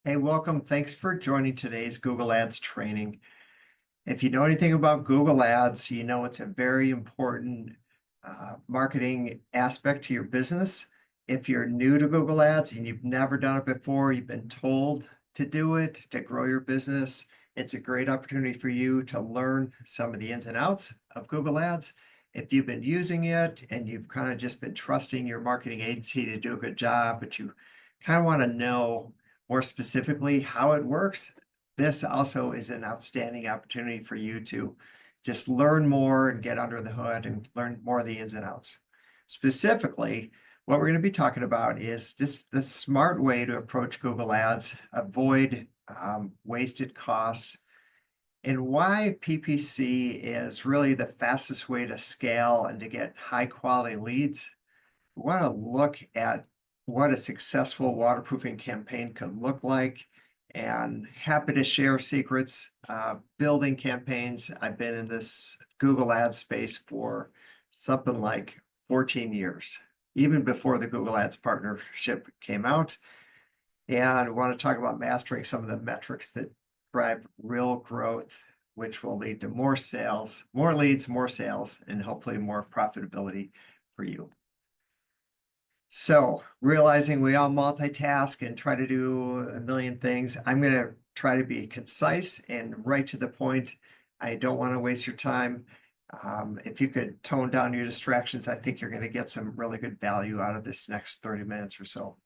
Hey, welcome. Thanks for joining today's Google Ads training. If you know anything about Google Ads, you know it's a very important marketing aspect to your business. If you're new to Google Ads and you've never done it before, you've been told to do it to grow your business, it's a great opportunity for you to learn some of the ins and outs of Google Ads. If you've been using it and you've kind of just been trusting your marketing agency to do a good job, but you kind of want to know more specifically how it works, this also is an outstanding opportunity for you to just learn more and get under the hood and learn more of the ins and outs. Specifically, what we're going to be talking about is just the smart way to approach Google Ads, avoid wasted costs, and why PPC is really the fastest way to scale and to get high quality leads. We want to look at what a successful waterproofing campaign could look like, and happy to share secrets building campaigns. I've been in this Google Ads space for something like 14 years, even before the Google Ads partnership came out. And I want to talk about mastering some of the metrics that drive real growth, which will lead to more sales, more leads, more sales, and hopefully more profitability for you. So realizing we all multitask and try to do a million things, I'm going to try to be concise and right to the point. I don't want to waste your time. If you could tone down your distractions, I think you're going to get some really good value out of this next 30 minutes or so.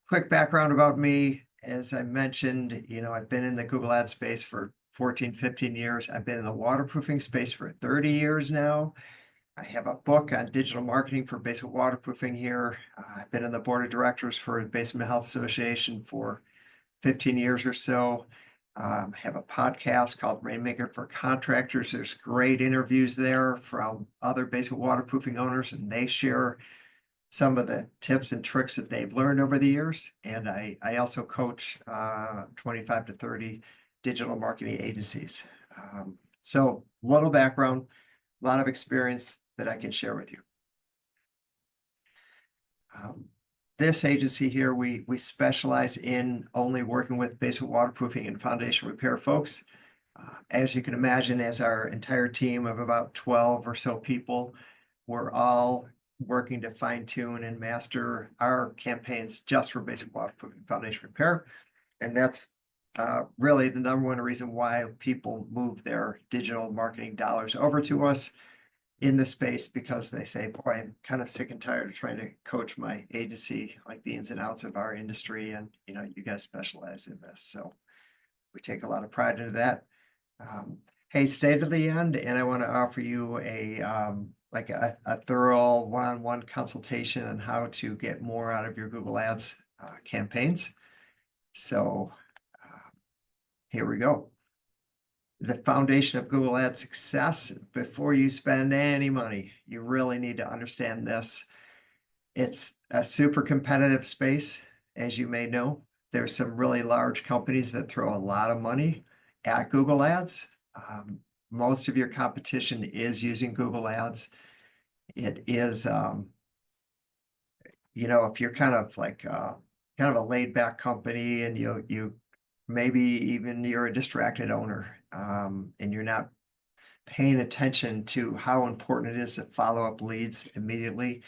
Quick background about me. As I mentioned, I've been in the Google Ads space for 14, 15 years. I've been in the waterproofing space for 30 years now. I have a book on digital marketing for basic waterproofing here. I've been on the board of directors for the Basement Health Association for 15 years or so. I have a podcast called Rainmaker for Contractors. There's great interviews there from other basic waterproofing owners, and they share some of the tips and tricks that they've learned over the years. And I also coach 25 to 30 digital marketing agencies. So a little background, a lot of experience that I can share with you. This agency here, we specialize in only working with basic waterproofing and foundation repair folks. As you can imagine, as our entire team of about 12 or so people, we're all working to fine tune and master our campaigns just for basic waterproofing foundation repair. And that's really the number one reason why people move their digital marketing dollars over to us in the space, because they say, boy, I'm kind of sick and tired of trying to coach my agency, like the ins and outs of our industry. And, you guys specialize in this. So we take a lot of pride into that. Hey, stay to the end. And I want to offer you a thorough one-on-one consultation on how to get more out of your Google Ads campaigns. So here we go. The foundation of Google Ads success. Before you spend any money, you really need to understand this. It's a super competitive space, as you may know. There's some really large companies that throw a lot of money at Google Ads. Most of your competition is using Google Ads. It is, if you're kind of like kind of a laid back company, and you maybe even you're a distracted owner, and you're not paying attention to how important it is to follow up leads immediately,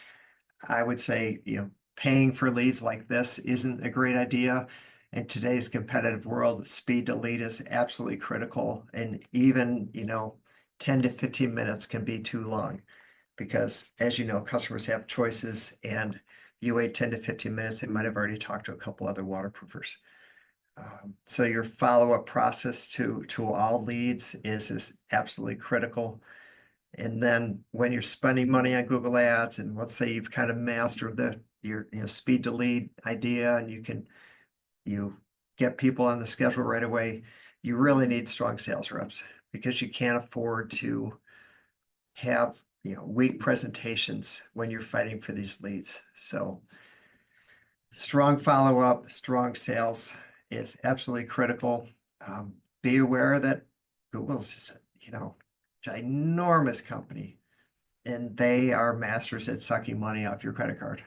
I would say, paying for leads like this isn't a great idea. In today's competitive world, speed to lead is absolutely critical. And even, 10 to 15 minutes can be too long, because as you know, customers have choices, and you wait 10 to 15 minutes, they might have already talked to a couple other waterproofers. So your follow-up process to all leads is absolutely critical. And then when you're spending money on Google Ads, and let's say you've kind of mastered your speed to lead idea, and you get people on the schedule right away, you really need strong sales reps, because you can't afford to have weak presentations when you're fighting for these leads. So strong follow-up, strong sales is absolutely critical. Be aware that Google's just ginormous company, and they are masters at sucking money off your credit card.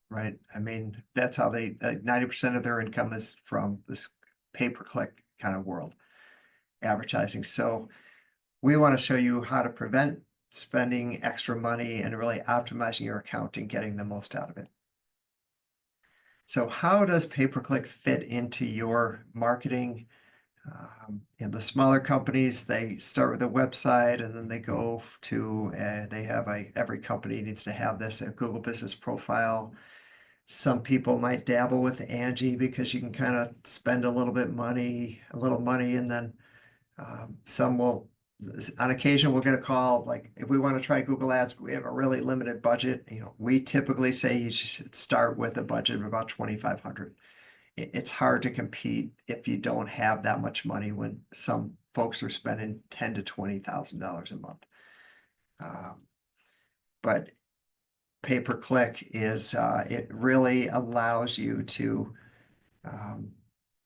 right? I mean, that's how they, 90% of their income is from this pay-per-click kind of world, advertising. So we want to show you how to prevent spending extra money and really optimizing your account and getting the most out of it. So how does pay-per-click fit into your marketing? In the smaller companies, they start with a website and then they go to, they have every company needs to have this, a Google Business Profile. Some people might dabble with Angie because you can kind of spend a little money, and then some will, on occasion, we'll get a call, like, if we want to try Google Ads, we have a really limited budget. We typically say you should start with a budget of about 2,500. It's hard to compete if you don't have that much money when some folks are spending $10,000 to $20,000 a month. But pay-per-click is, it really allows you to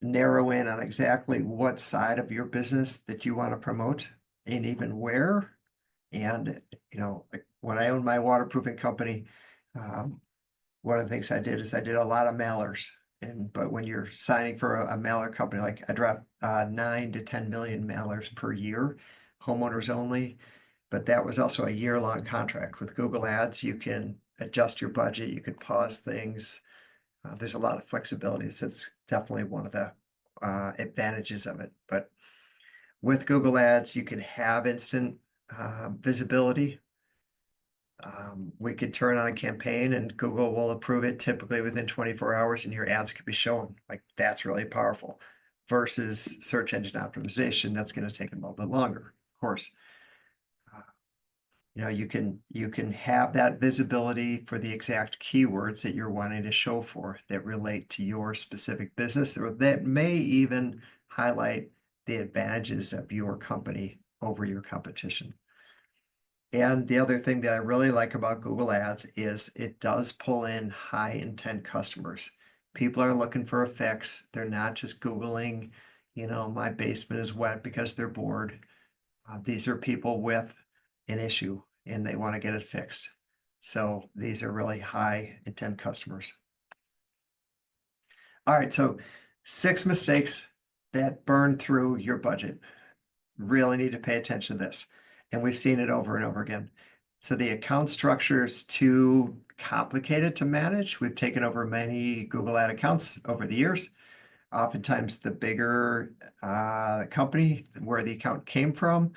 narrow in on exactly what side of your business that you want to promote and even where. And, when I owned my waterproofing company, one of the things I did is I did a lot of mailers. But when you're signing for a mailer company, like I drop 9 to 10 million mailers per year, homeowners only. But that was also a year-long contract. With Google Ads, you can adjust your budget, you can pause things. There's a lot of flexibility. So it's definitely one of the advantages of it. But with Google Ads, you can have instant visibility. We could turn on a campaign and Google will approve it typically within 24 hours and your ads could be shown. Like, that's really powerful versus search engine optimization. That's going to take a little bit longer, of course. You can have that visibility for the exact keywords that you're wanting to show for that relate to your specific business, or that may even highlight the advantages of your company over your competition. And the other thing that I really like about Google Ads is it does pull in high intent customers. People are looking for a fix. They're not just Googling, my basement is wet because they're bored. These are people with an issue and they want to get it fixed. So these are really high intent customers. All right, so 6 mistakes that burn through your budget. Really need to pay attention to this. And we've seen it over and over again. So the account structure is too complicated to manage. We've taken over many Google Ad accounts over the years. Oftentimes the bigger company where the account came from,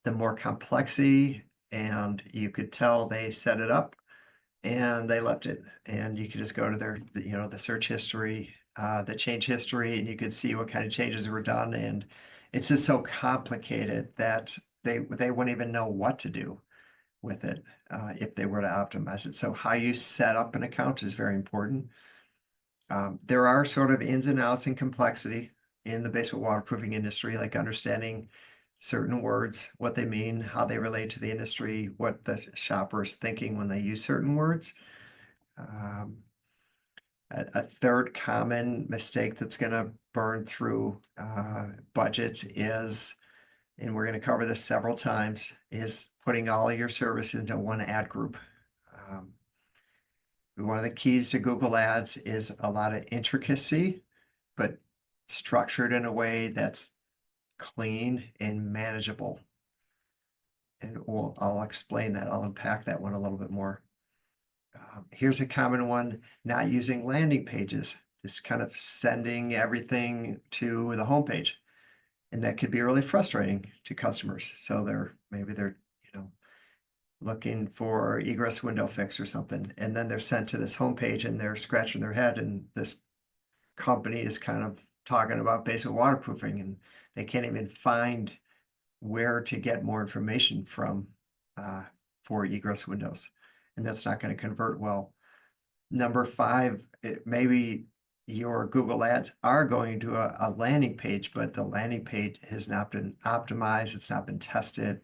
the more complexity, and you could tell they set it up and they left it. And you could just go to their, the search history, the change history, and you could see what kind of changes were done. And it's just so complicated that they wouldn't even know what to do with it if they were to optimize it. So how you set up an account is very important. There are sort of ins and outs and complexity in the basement waterproofing industry, like understanding certain words, what they mean, how they relate to the industry, what the shopper is thinking when they use certain words. A third common mistake that's going to burn through budgets is, and we're going to cover this several times, is putting all of your services into one ad group. One of the keys to Google Ads is a lot of intricacy, but structured in a way that's clean and manageable. And I'll explain that. I'll unpack that one a little bit more. Here's a common one: not using landing pages, just kind of sending everything to the homepage. And that could be really frustrating to customers. So maybe they're looking for egress window fix or something, and then they're sent to this homepage and they're scratching their head, and this company is kind of talking about basic waterproofing, and they can't even find where to get more information from for egress windows, and that's not going to convert well. Number 5, maybe your Google Ads are going to a landing page, but the landing page has not been optimized. It's not been tested.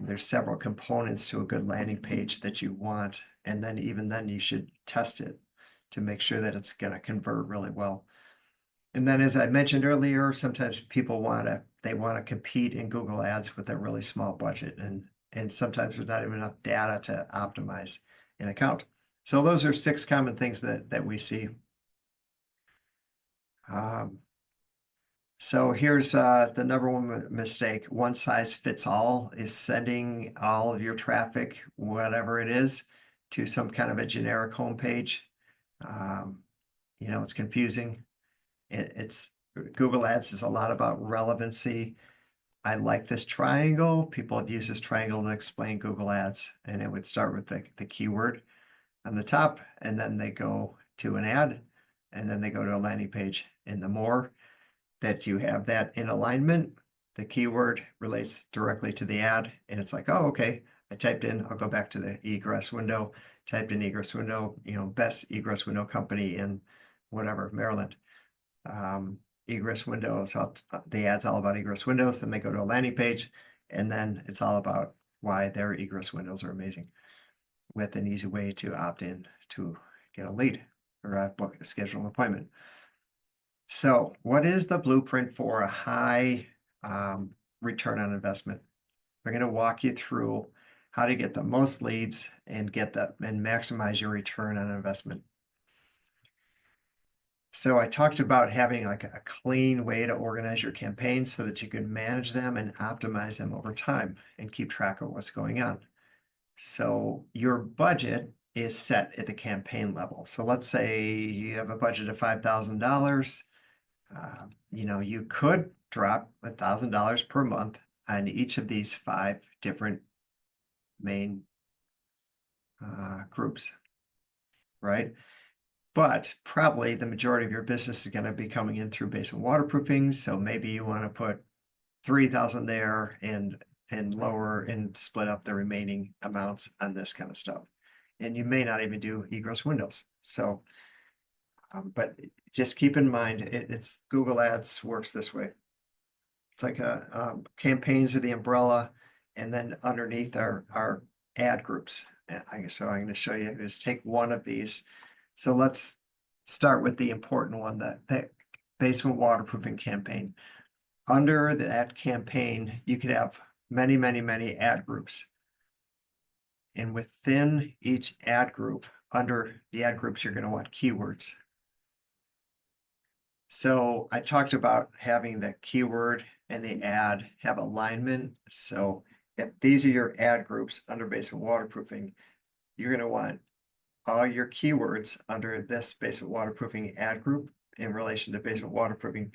There's several components to a good landing page that you want, and then even then you should test it to make sure that it's going to convert really well. And then, as I mentioned earlier, sometimes people want to compete in Google Ads with a really small budget, and sometimes there's not even enough data to optimize an account. So those are 6 common things that we see. So here's the number one mistake. One size fits all is sending all of your traffic, whatever it is, to some kind of a generic homepage. It's confusing. It's Google Ads is a lot about relevancy. I like this triangle. People have used this triangle to explain Google Ads, and it would start with the keyword on the top, and then they go to an ad, and then they go to a landing page. And the more that you have that in alignment, the keyword relates directly to the ad, and it's like, oh, okay, I typed in, I'll go back to the egress window, typed in egress window, best egress window company in whatever, Maryland. Egress windows, the ad's all about egress windows, then they go to a landing page, and then it's all about why their egress windows are amazing, with an easy way to opt in to get a lead or schedule an appointment. So what is the blueprint for a high return on investment? We're going to walk you through how to get the most leads and maximize your return on investment. So I talked about having like a clean way to organize your campaigns so that you can manage them and optimize them over time and keep track of what's going on. So your budget is set at the campaign level. So let's say you have a budget of $5,000. You could drop $1,000 per month on each of these 5 different main groups, right? But probably the majority of your business is going to be coming in through basement waterproofing. So maybe you want to put 3,000 there and lower and split up the remaining amounts on this kind of stuff. And you may not even do egress windows. So, but just keep in mind, it's Google Ads works this way. It's like campaigns are the umbrella, and then underneath are ad groups. So I'm going to show you, just take one of these. So let's start with the important one, that basement waterproofing campaign. Under that campaign, you could have many, many, many ad groups. And within each ad group, under the ad groups, you're going to want keywords. So I talked about having the keyword and the ad have alignment. So if these are your ad groups under basement waterproofing, you're going to want all your keywords under this basement waterproofing ad group in relation to basement waterproofing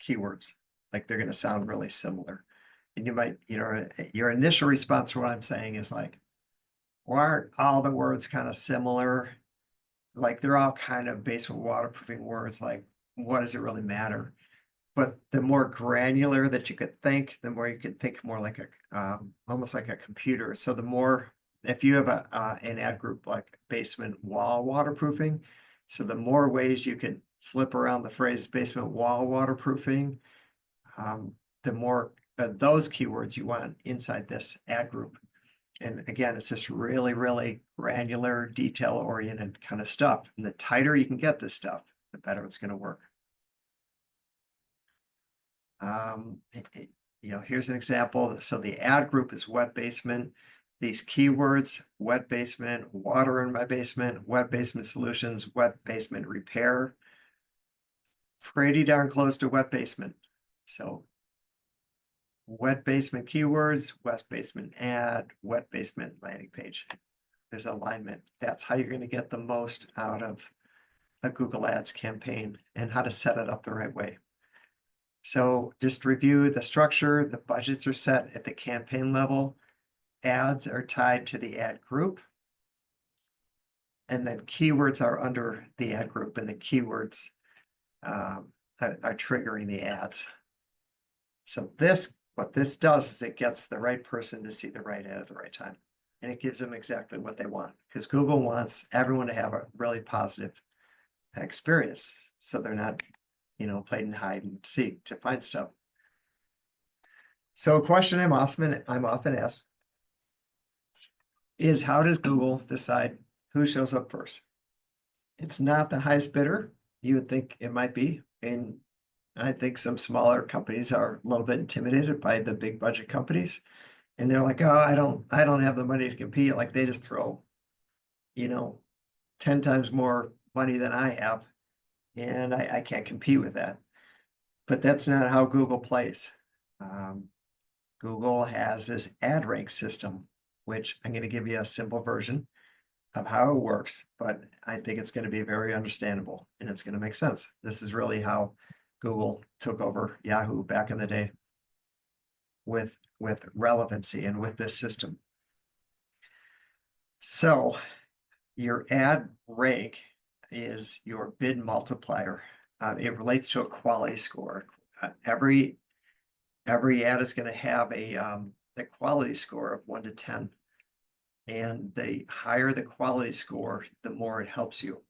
keywords. Like they're going to sound really similar. And you might, your initial response to what I'm saying is like, why aren't all the words kind of similar? Like they're all kind of basement waterproofing words. Like, what does it really matter? But the more granular that you could think, the more you could think more like almost like a computer. So the more, if you have an ad group like basement wall waterproofing, so the more ways you can flip around the phrase basement wall waterproofing, the more of those keywords you want inside this ad group. And again, it's this really, really granular, detail-oriented kind of stuff. And the tighter you can get this stuff, the better it's going to work. Here's an example. So the ad group is wet basement. These keywords, wet basement, water in my basement, wet basement solutions, wet basement repair, pretty darn close to wet basement. So wet basement keywords, wet basement ad, wet basement landing page. There's alignment. That's how you're going to get the most out of a Google Ads campaign and how to set it up the right way. So just review the structure. The budgets are set at the campaign level. Ads are tied to the ad group. And then keywords are under the ad group, and the keywords are triggering the ads. So what this does is it gets the right person to see the right ad at the right time. And it gives them exactly what they want, because Google wants everyone to have a really positive experience. So they're not, playing hide and seek to find stuff. So a question I'm often asked is, how does Google decide who shows up first? It's not the highest bidder. You would think it might be. And I think some smaller companies are a little bit intimidated by the big budget companies. And they're like, oh, I don't have the money to compete. Like they just throw, 10 times more money than I have, and I can't compete with that. But that's not how Google plays. Um, Google has this ad rank system, which I'm going to give you a simple version of how it works, but I think it's going to be very understandable and it's going to make sense. This is really how Google took over Yahoo back in the day with relevancy and with this system. So your ad rank is your bid multiplier. It relates to a quality score. Every ad is going to have a quality score of 1 to 10. And the higher the quality score, the more it helps you.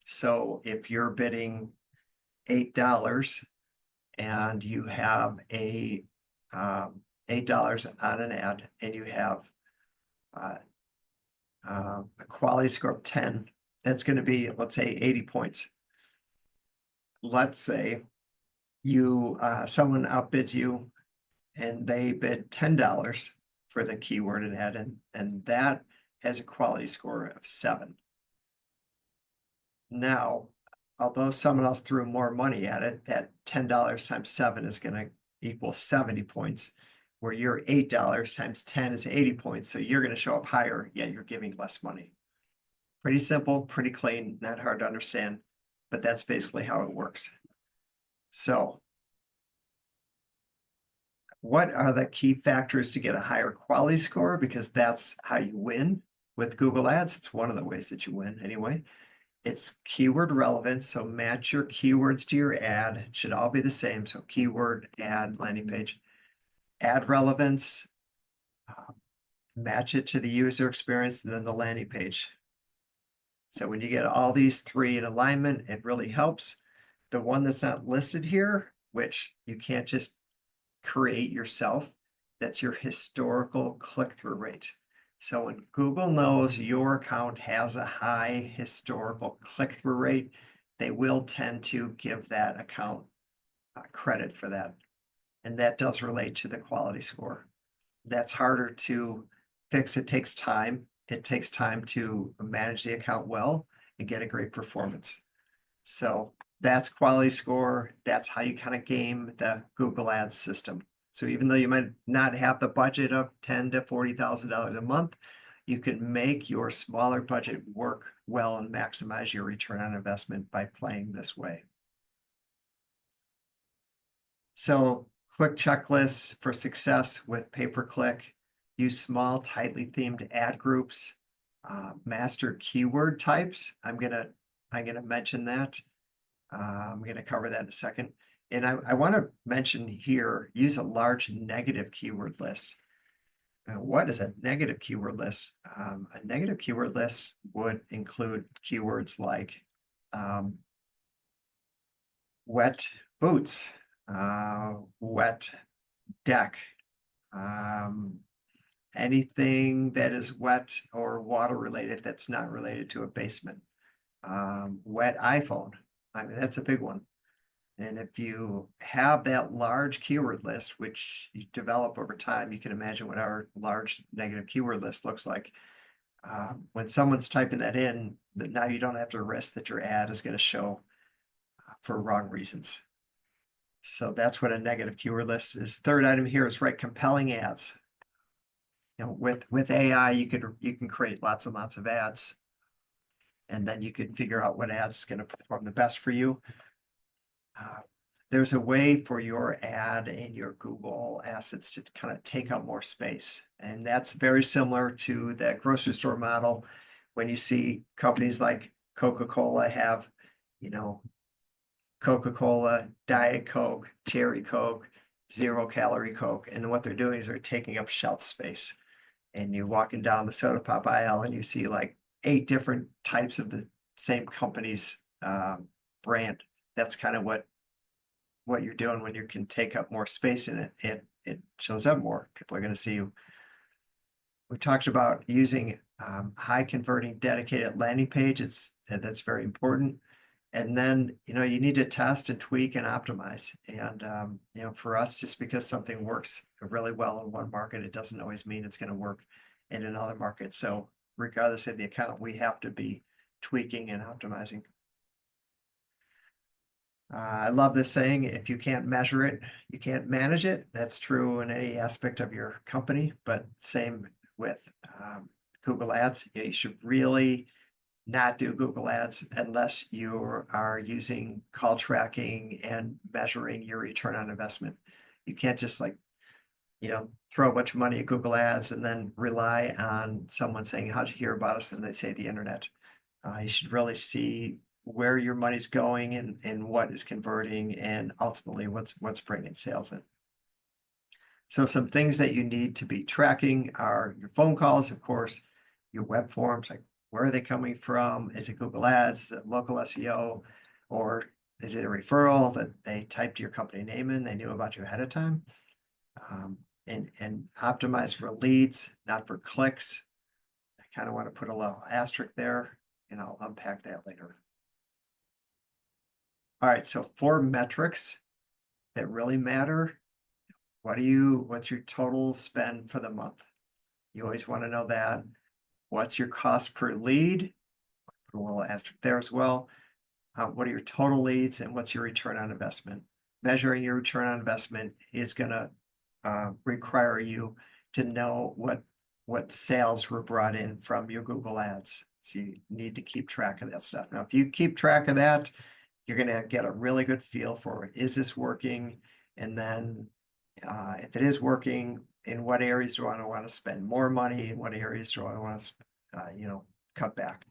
So if you're bidding $8 and you have a $8 on an ad and you have a quality score of 10, that's going to be, let's say, 80 points. Let's say you someone outbids you and they bid $10 for the keyword and ad, and that has a quality score of 7. Now, although someone else threw more money at it, that $10 times 7 is going to equal 70 points, where your $8 times 10 is 80 points. So you're going to show up higher, yet you're giving less money. Pretty simple, pretty clean, not hard to understand, but that's basically how it works. So what are the key factors to get a higher quality score? Because that's how you win with Google Ads. It's one of the ways that you win anyway. It's keyword relevance. So match your keywords to your ad. It should all be the same. So keyword, ad, landing page. Ad relevance, match it to the user experience, and then the landing page. So when you get all these three in alignment, it really helps. The one that's not listed here, which you can't just create yourself, that's your historical click-through rate. So when Google knows your account has a high historical click-through rate, they will tend to give that account credit for that. And that does relate to the quality score. That's harder to fix. It takes time. It takes time to manage the account well and get a great performance. So that's quality score. That's how you kind of game the Google Ads system. So even though you might not have the budget of $10,000 to $40,000 a month, you can make your smaller budget work well and maximize your return on investment by playing this way. So quick checklists for success with pay-per-click. Use small, tightly themed ad groups. Master keyword types. I'm gonna mention that. I'm gonna cover that in a second. And I want to mention here, use a large negative keyword list. What is a negative keyword list? A negative keyword list would include keywords like wet boots, wet deck, anything that is wet or water related that's not related to a basement. Wet iPhone, I mean, that's a big one. And if you have that large keyword list, which you develop over time, you can imagine what our large negative keyword list looks like. When someone's typing that in, now you don't have to risk that your ad is going to show for wrong reasons. So that's what a negative keyword list is. Third item here is write compelling ads. You know, with AI, you can create lots and lots of ads, and then you can figure out what ads is going to perform the best for you. There's a way for your ad and your Google assets to kind of take up more space. And that's very similar to that grocery store model. When you see companies like Coca-Cola have, you know, Coca-Cola, Diet Coke, Cherry Coke, 0-calorie Coke. And what they're doing is they're taking up shelf space. And you're walking down the soda pop aisle and you see like 8 different types of the same company's brand. That's kind of what you're doing when you can take up more space in it. It shows up more. People are going to see you. We talked about using high converting dedicated landing pages. That's very important. And then, you know, you need to test and tweak and optimize. And, you know, for us, just because something works really well in one market, it doesn't always mean it's going to work in another market. So regardless of the account, we have to be tweaking and optimizing. I love this saying, if you can't measure it, you can't manage it. That's true in any aspect of your company, but same with Google Ads. You should really not do Google Ads unless you are using call tracking and measuring your return on investment. You can't just throw a bunch of money at Google Ads and then rely on someone saying, how'd you hear about us? And they say the internet. You should really see where your money's going and what is converting and ultimately what's bringing sales in. So some things that you need to be tracking are your phone calls, of course, your web forms, like where are they coming from? Is it Google Ads? Is it local SEO? Or is it a referral that they typed your company name in? They knew about you ahead of time. And optimize for leads, not for clicks. I kind of want to put a little asterisk there, and I'll unpack that later. All right, so 4 metrics that really matter. What's your total spend for the month? You always want to know that. What's your cost per lead? Put a little asterisk there as well. What are your total leads and what's your return on investment? Measuring your return on investment is going to require you to know what sales were brought in from your Google Ads. So you need to keep track of that stuff. Now, if you keep track of that, you're going to get a really good feel for, is this working? And then if it is working, in what areas do I want to spend more money? In what areas do I want to, cut back?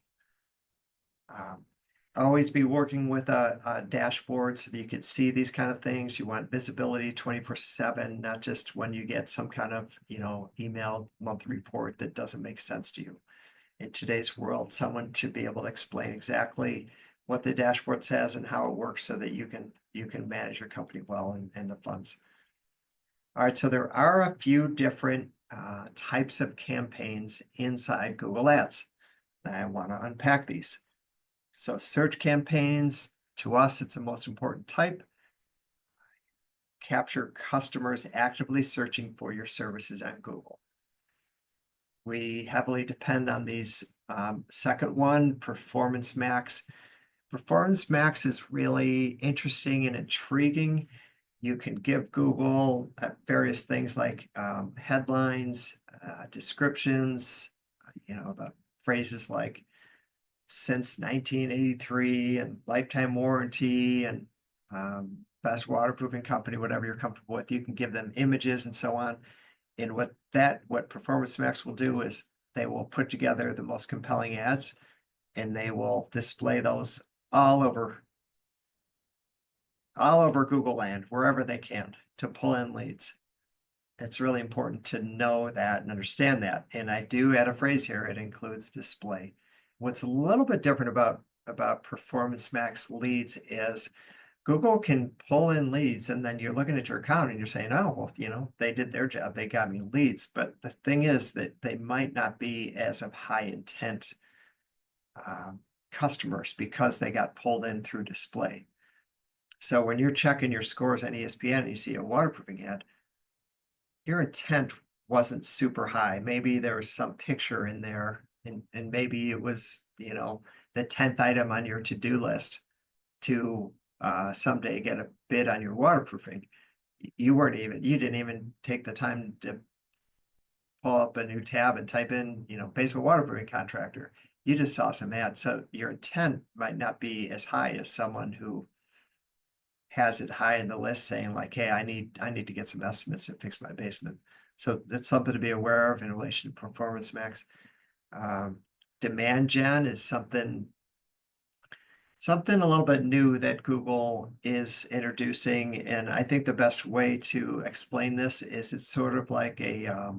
Always be working with a dashboard so that you can see these kind of things. You want visibility 24/7, not just when you get some kind of, emailed monthly report that doesn't make sense to you. In today's world, someone should be able to explain exactly what the dashboard says and how it works so that you can manage your company well and the funds. All right, so there are a few different types of campaigns inside Google Ads. I want to unpack these. So search campaigns, to us, it's the most important type. Capture customers actively searching for your services on Google. We heavily depend on these. Second one, Performance Max. Performance Max is really interesting and intriguing. You can give Google various things like headlines, descriptions, the phrases like since 1983 and lifetime warranty and best waterproofing company, whatever you're comfortable with. You can give them images and so on. And what Performance Max will do is they will put together the most compelling ads and they will display those all over Google land, wherever they can, to pull in leads. It's really important to know that and understand that. And I do add a phrase here, it includes display. What's a little bit different about Performance Max leads is Google can pull in leads and then you're looking at your account and you're saying, oh, well, they did their job. They got me leads. But the thing is that they might not be as of high intent customers because they got pulled in through display. So when you're checking your scores on ESPN and you see a waterproofing ad, your intent wasn't super high. Maybe there was some picture in there and maybe it was, the 10th item on your to-do list to someday get a bid on your waterproofing. You didn't even take the time to pull up a new tab and type in, basement waterproofing contractor. You just saw some ads. So your intent might not be as high as someone who has it high in the list saying like, hey, I need to get some estimates to fix my basement. So that's something to be aware of in relation to Performance Max. Demand gen is something a little bit new that Google is introducing. And I think the best way to explain this is it's sort of like a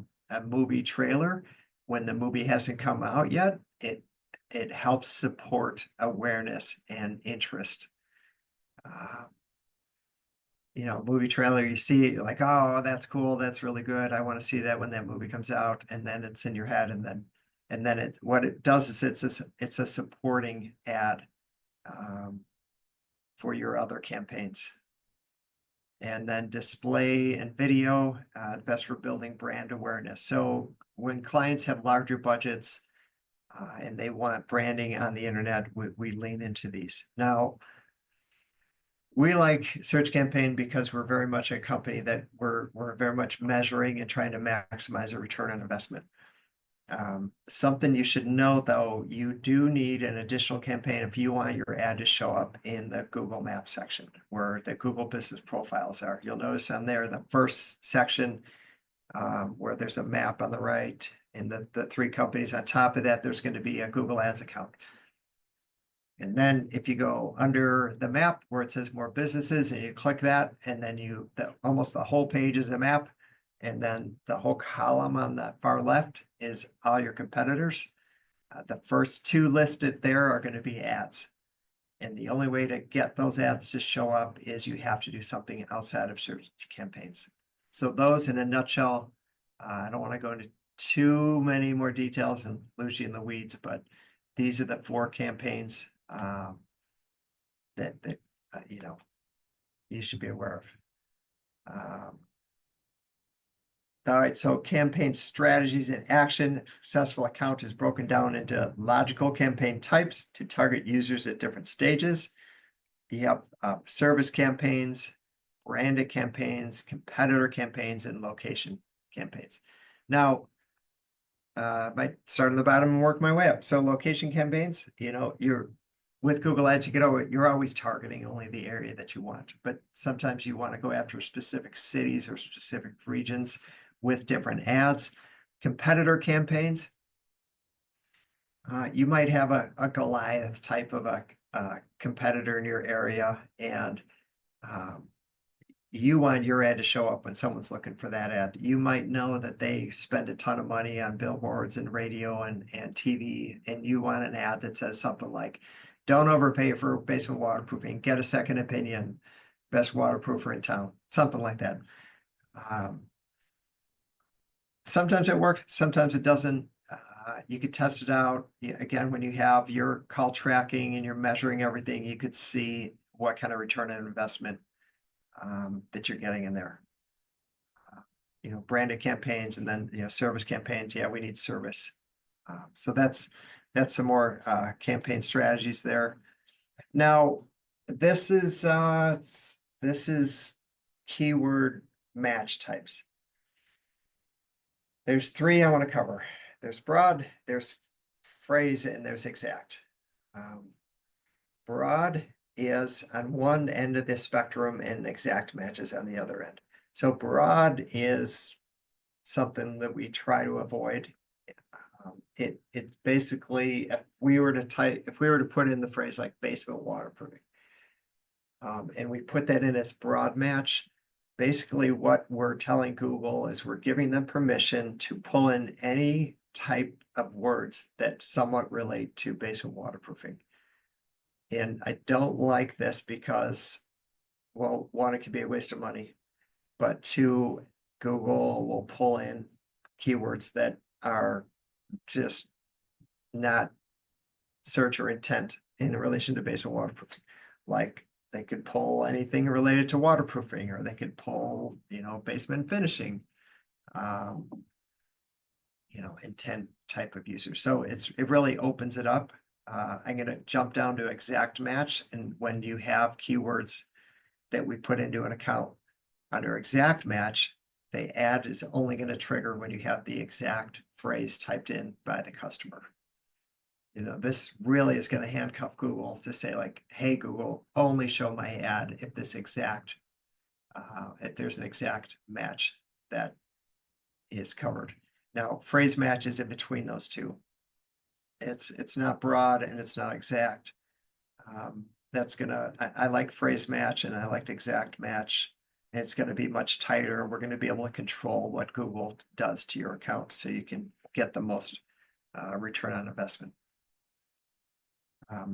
movie trailer. When the movie hasn't come out yet, it helps support awareness and interest. Movie trailer, you see it, you're like, oh, that's cool, that's really good. I want to see that when that movie comes out, and then it's in your head, and then what it does is it's a supporting ad for your other campaigns. And then display and video, best for building brand awareness. So when clients have larger budgets, and they want branding on the internet, we lean into these. Now, we like Search Campaign because we're very much a company that we're very much measuring and trying to maximize a return on investment. Something you should know, though, you do need an additional campaign if you want your ad to show up in the Google Maps section where the Google business profiles are. You'll notice on there, the first section, where there's a map on the right and the three companies on top of that, there's going to be a Google Ads account. And then if you go under the map where it says more businesses and you click that, and then almost the whole page is a map. And then the whole column on the far left is all your competitors. The first two listed there are going to be ads. And the only way to get those ads to show up is you have to do something outside of search campaigns. So those in a nutshell, I don't want to go into too many more details and lose you in the weeds, but these are the 4 campaigns that you should be aware of. All right, so campaign strategies in action. A successful account is broken down into logical campaign types to target users at different stages. You have service campaigns, branded campaigns, competitor campaigns, and location campaigns. Now, I might start on the bottom and work my way up. So location campaigns, you're with Google Ads, you're always targeting only the area that you want, but sometimes you want to go after specific cities or specific regions with different ads. Competitor campaigns, you might have a Goliath type of a competitor in your area, and you want your ad to show up when someone's looking for that ad. You might know that they spend a ton of money on billboards and radio and TV, and you want an ad that says something like, don't overpay for basement waterproofing, get a second opinion, best waterproofer in town, something like that. Sometimes it works, sometimes it doesn't. You could test it out. Again, when you have your call tracking and you're measuring everything, you could see what kind of return on investment that you're getting in there. Branded campaigns and then, service campaigns. Yeah, we need service. So that's some more campaign strategies there. Now, this is keyword match types. There's 3 I want to cover. There's broad, there's phrase, and there's exact. Broad is on one end of the spectrum and exact matches on the other end. So broad is something that we try to avoid. It's basically, if we were to put in the phrase like basement waterproofing, and we put that in as broad match, basically what we're telling Google is we're giving them permission to pull in any type of words that somewhat relate to basement waterproofing. And I don't like this because, well, 1, it could be a waste of money, but 2, Google will pull in keywords that are just not search or intent in relation to basement waterproofing. Like they could pull anything related to waterproofing, or they could pull, basement finishing, intent type of user. So it really opens it up. I'm going to jump down to exact match. And when you have keywords that we put into an account under exact match, the ad is only going to trigger when you have the exact phrase typed in by the customer. This really is going to handcuff Google to say like, hey, Google, only show my ad if there's an exact match that is covered. Now, phrase match is in between those two. It's not broad and it's not exact. I like phrase match and I like exact match. And it's going to be much tighter. We're going to be able to control what Google does to your account so you can get the most return on investment. I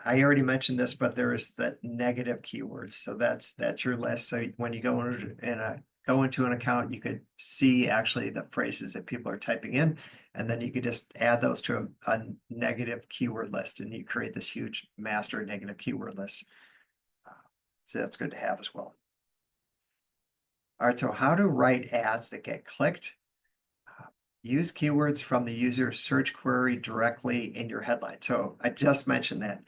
already mentioned this, but there is that negative keywords. So that's your list. So when you go into an account, you could see actually the phrases that people are typing in, and then you could just add those to a negative keyword list, and you create this huge master negative keyword list. So that's good to have as well. All right, so how to write ads that get clicked. use keywords from the user's search query directly in your headline. So I just mentioned that.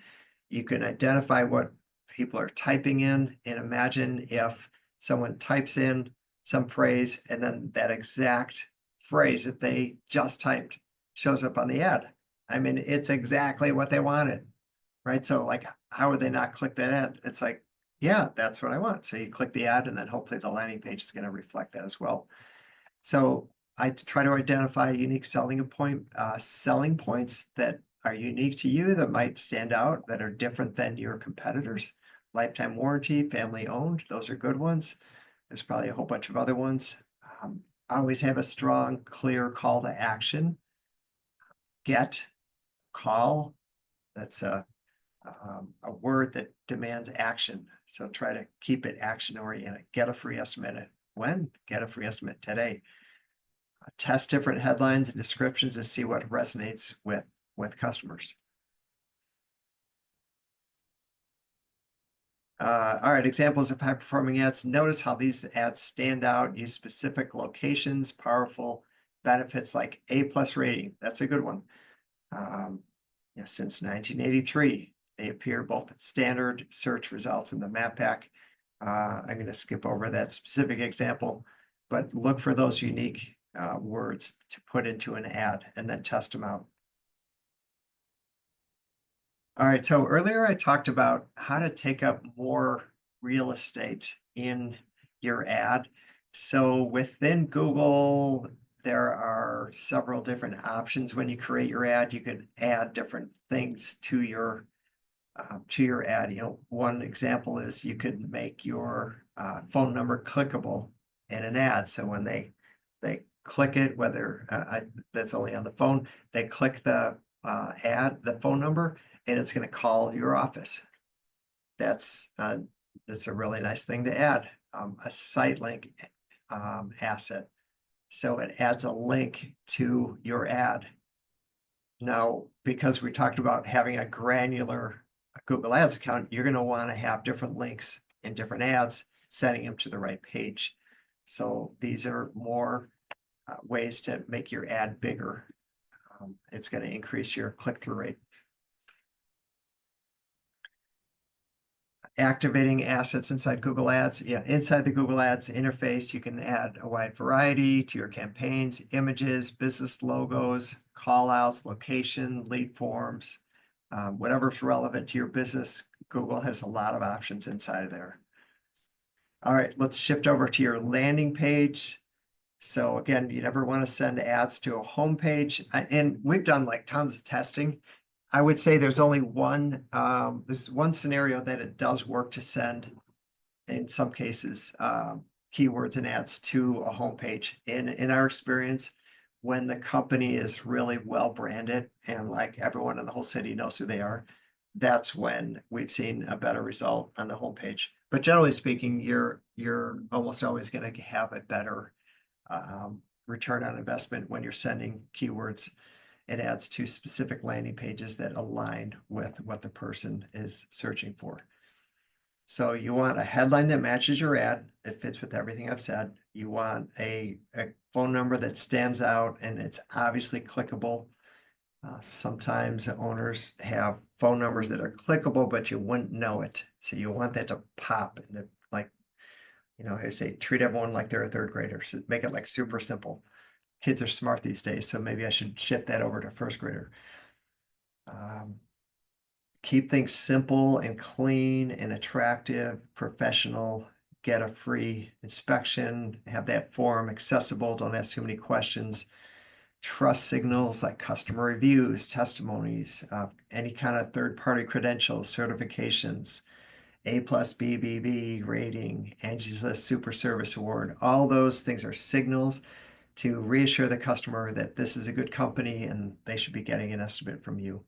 You can identify what people are typing in, and imagine if someone types in some phrase and then that exact phrase that they just typed shows up on the ad. I mean, it's exactly what they wanted, right? So like, how would they not click that ad? It's like, yeah, that's what I want. So you click the ad and then hopefully the landing page is going to reflect that as well. So I try to identify unique selling points that are unique to you, that might stand out, that are different than your competitors. Lifetime warranty, family owned, those are good ones. There's probably a whole bunch of other ones. Always have a strong, clear call to action. Get, call, that's a word that demands action. So try to keep it action oriented. Get a free estimate. When? Get a free estimate today. Test different headlines and descriptions to see what resonates with customers. All right, examples of high-performing ads. Notice how these ads stand out, use specific locations, powerful benefits like A+ rating. That's a good one. Since 1983, they appear both at standard search results in the map pack. I'm going to skip over that specific example, but look for those unique words to put into an ad and then test them out. All right, so earlier I talked about how to take up more real estate in your ad. So within Google, there are several different options when you create your ad. You could add different things to your ad. One example is you could make your phone number clickable in an ad. So when they click it, whether that's only on the phone, they click the the phone number, and it's going to call your office. That's a really nice thing to add. A site link asset. So it adds a link to your ad. Now, because we talked about having a granular Google Ads account, you're going to want to have different links in different ads, setting them to the right page. So these are more ways to make your ad bigger. It's going to increase your click-through rate. Activating assets inside Google Ads. Yeah, inside the Google Ads interface, you can add a wide variety to your campaigns, images, business logos, call outs, location, lead forms, whatever's relevant to your business. Google has a lot of options inside of there. All right, let's shift over to your landing page. So again, you never want to send ads to a home page. And we've done like tons of testing. I would say there's only one scenario that it does work to send, in some cases, keywords and ads to a homepage. In our experience, when the company is really well branded and like everyone in the whole city knows who they are, that's when we've seen a better result on the homepage. But generally speaking, you're almost always going to have a better return on investment when you're sending keywords and ads to specific landing pages that align with what the person is searching for. So you want a headline that matches your ad. It fits with everything I've said. You want a phone number that stands out and it's obviously clickable. Sometimes owners have phone numbers that are clickable, but you wouldn't know it. So you want that to pop and like, I say, treat everyone like they're a third grader. So make it like super simple. Kids are smart these days, so maybe I should shift that over to first grader. Keep things simple and clean and attractive, professional. Get a free inspection, have that form accessible, don't ask too many questions. Trust signals like customer reviews, testimonies, any kind of third-party credentials, certifications, A+ BBB rating, Angie's List Super Service Award. All those things are signals to reassure the customer that this is a good company and they should be getting an estimate from you.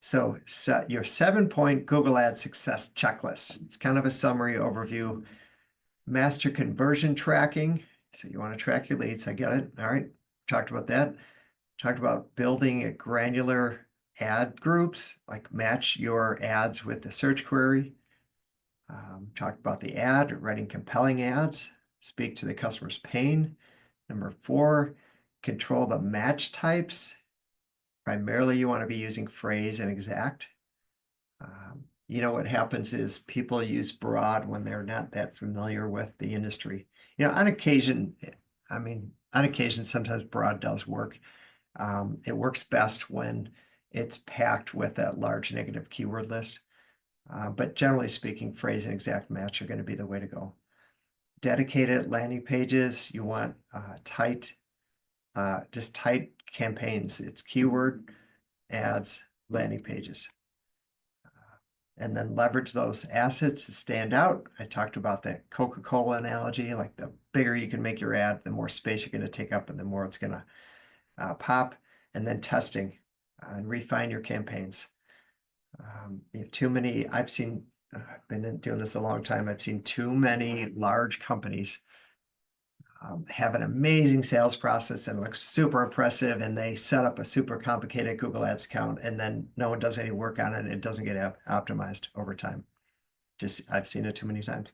So set your 7-point Google Ads success checklist. It's kind of a summary overview. Master conversion tracking. So you want to track your leads. I get it. All right. Talked about that. Talked about building a granular ad groups, like match your ads with the search query. Talked about the ad, writing compelling ads, speak to the customer's pain, Number 4, control the match types. Primarily, you want to be using phrase and exact. What happens is people use broad when they're not that familiar with the industry. On occasion, sometimes broad does work. It works best when it's packed with that large negative keyword list. But generally speaking, phrase and exact match are going to be the way to go. Dedicated landing pages, you want just tight campaigns. It's keyword, ads, landing pages. And then leverage those assets to stand out. I talked about that Coca-Cola analogy, like the bigger you can make your ad, the more space you're going to take up and the more it's going to pop. And then testing and refine your campaigns. I've been doing this a long time. I've seen too many large companies have an amazing sales process and looks super impressive, and they set up a super complicated Google Ads account, and then no one does any work on it, and it doesn't get optimized over time. I've seen it too many times.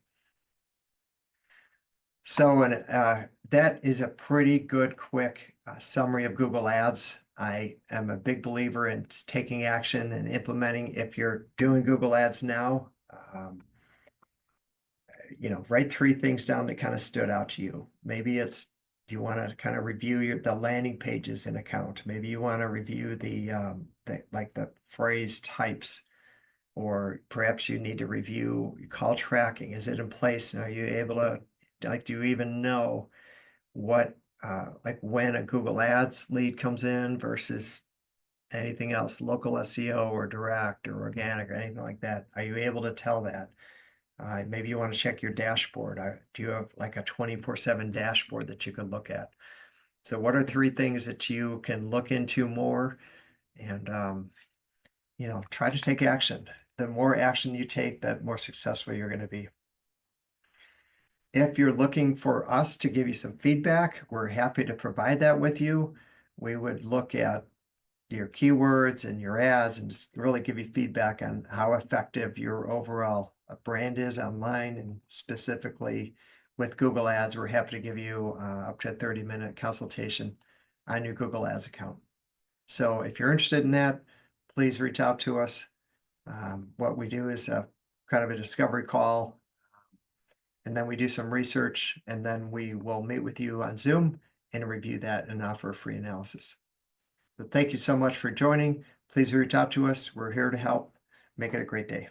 So that is a pretty good, quick summary of Google Ads. I am a big believer in taking action and implementing. If you're doing Google Ads now, write 3 things down that kind of stood out to you. Maybe it's you want to kind of review the landing pages in account. Maybe you want to review the phrase types, or perhaps you need to review call tracking. Is it in place? Are you able to, do you even know what, when a Google Ads lead comes in versus anything else, local SEO or direct or organic or anything like that? Are you able to tell that? Maybe you want to check your dashboard. Do you have like a 24/7 dashboard that you can look at? So what are 3 things that you can look into more and, try to take action. The more action you take, the more successful you're going to be. If you're looking for us to give you some feedback, we're happy to provide that with you. We would look at your keywords and your ads and just really give you feedback on how effective your overall brand is online, and specifically with Google Ads. We're happy to give you up to a 30-minute consultation on your Google Ads account. So if you're interested in that, please reach out to us. What we do is kind of a discovery call, and then we do some research, and then we will meet with you on Zoom and review that and offer a free analysis. But thank you so much for joining. Please reach out to us. We're here to help. Make it a great day.